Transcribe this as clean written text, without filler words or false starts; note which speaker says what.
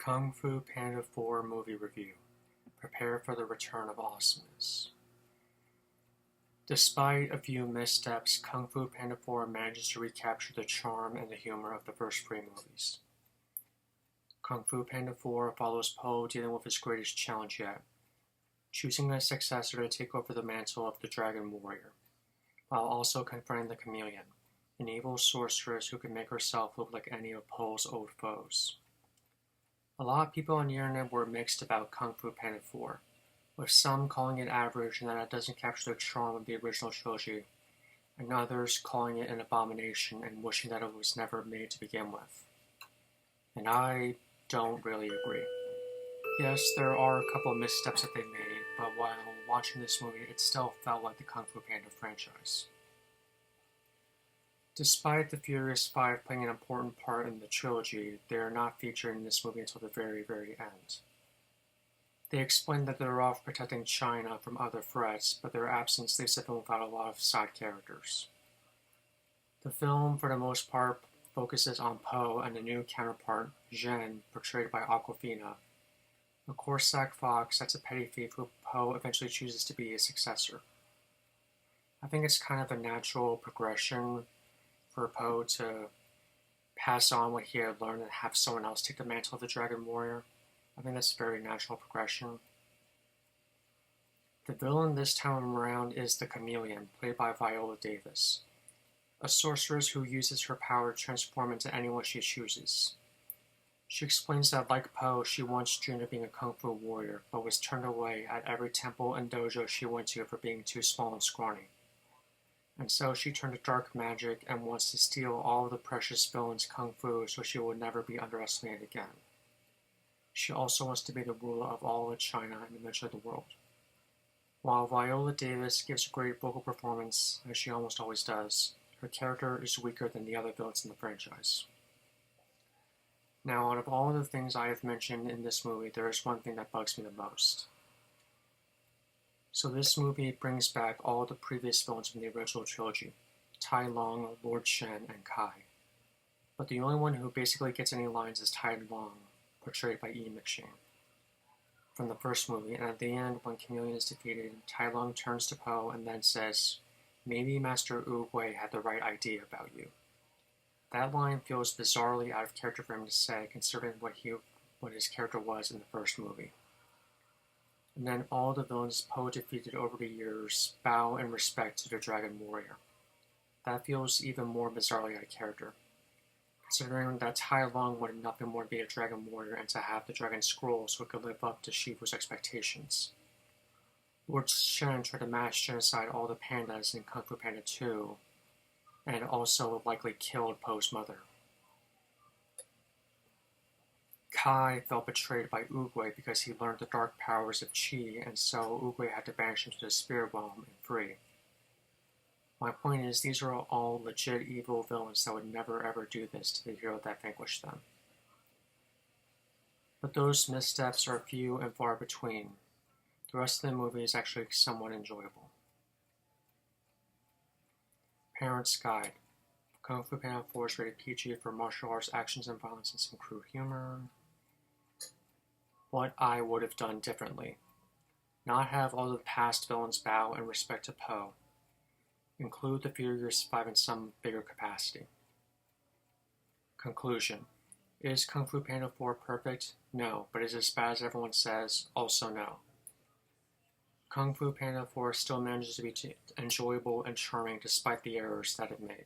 Speaker 1: Kung Fu Panda 4 movie review. Prepare for the return of awesomeness. Despite a few missteps, Kung Fu Panda 4 manages to recapture the charm and the humor of the first three movies. Kung Fu Panda 4 follows Po dealing with his greatest challenge yet, choosing a successor to take over the mantle of the Dragon Warrior, while also confronting the Chameleon, an evil sorceress who can make herself look like any of Po's old foes. A lot of people on the internet were mixed about Kung Fu Panda 4, with some calling it average and that it doesn't capture the charm of the original trilogy, and others calling it an abomination and wishing that it was never made to begin with. And I don't really agree. Yes, there are a couple of missteps that they made, but while watching this movie, it still felt like the Kung Fu Panda franchise. Despite the Furious Five playing an important part in the trilogy, they are not featured in this movie until the very, very end. They explain that they're off protecting China from other threats, but their absence leaves the film without a lot of side characters. The film, for the most part, focuses on Po and the new counterpart, Zhen, portrayed by Awkwafina, a Corsac fox that's a petty thief who Po eventually chooses to be his successor. I think it's kind of a natural progression for Po to pass on what he had learned and have someone else take the mantle of the Dragon Warrior. I think that's a very natural progression. The villain this time around is the Chameleon, played by Viola Davis, a sorceress who uses her power to transform into anyone she chooses. She explains that, like Po, she once dreamed of being a Kung Fu warrior, but was turned away at every temple and dojo she went to for being too small and scrawny. And so she turned to dark magic and wants to steal all of the precious villains' kung fu so she will never be underestimated again. She also wants to be the ruler of all of China and eventually the world. While Viola Davis gives a great vocal performance, as she almost always does, her character is weaker than the other villains in the franchise. Now, out of all of the things I have mentioned in this movie, there is one thing that bugs me the most. So this movie brings back all the previous villains from the original trilogy, Tai Long, Lord Shen, and Kai. But the only one who basically gets any lines is Tai Long, portrayed by Ian McShane, from the first movie, and at the end, when Chameleon is defeated, Tai Long turns to Po and then says, "Maybe Master Wu Wei had the right idea about you." That line feels bizarrely out of character for him to say, considering what his character was in the first movie. And then all the villains Po defeated over the years bow in respect to the Dragon Warrior. That feels even more bizarrely out of character, considering that Tai Long wanted nothing more to be a Dragon Warrior and to have the Dragon Scroll so it could live up to Shifu's expectations. Lord Shen tried to mass genocide all the pandas in Kung Fu Panda 2, and also likely killed Po's mother. Kai felt betrayed by Oogway because he learned the dark powers of Qi, and so Oogway had to banish him to the spirit realm and free. My point is, these are all legit evil villains that would never ever do this to the hero that vanquished them. But those missteps are few and far between. The rest of the movie is actually somewhat enjoyable. Parents' Guide. Kung Fu Panda 4 is rated PG for martial arts, actions, and violence, and some crude humor. What I would have done differently. Not have all the past villains bow in respect to Po. Include the Furious Five in some bigger capacity. Conclusion. Is Kung Fu Panda 4 perfect? No, but is it as bad as everyone says? Also no. Kung Fu Panda 4 still manages to be enjoyable and charming despite the errors that it made.